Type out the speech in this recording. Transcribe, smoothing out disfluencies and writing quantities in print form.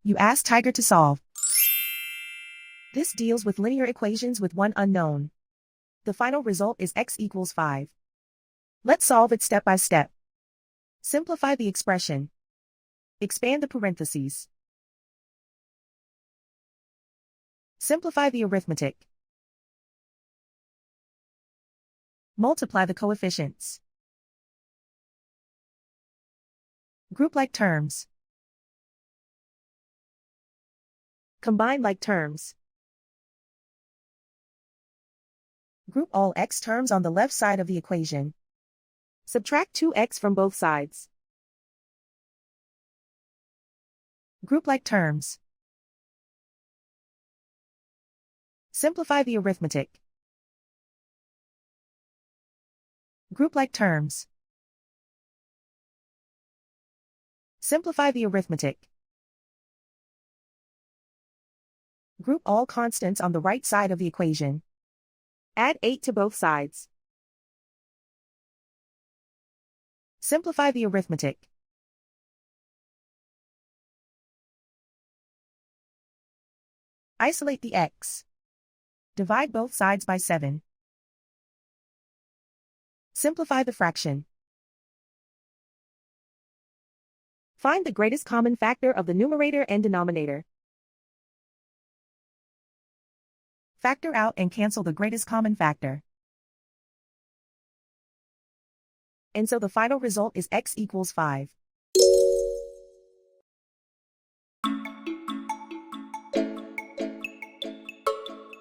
You ask Tiger to solve. This deals with linear equations with one unknown. The final result is x equals 5. Let's solve it step by step. Simplify the expression. Expand the parentheses. Simplify the arithmetic. Multiply the coefficients. Group like terms. Combine like terms. Group all x terms on the left side of the equation. Subtract 2x from both sides. Group like terms. Simplify the arithmetic. Group like terms. Simplify the arithmetic. Group all constants on the right side of the equation. Add 8 to both sides. Simplify the arithmetic. Isolate the x. Divide both sides by 7. Simplify the fraction. Find the greatest common factor of the numerator and denominator. Factor out and cancel the greatest common factor. And so the final result is x equals 5.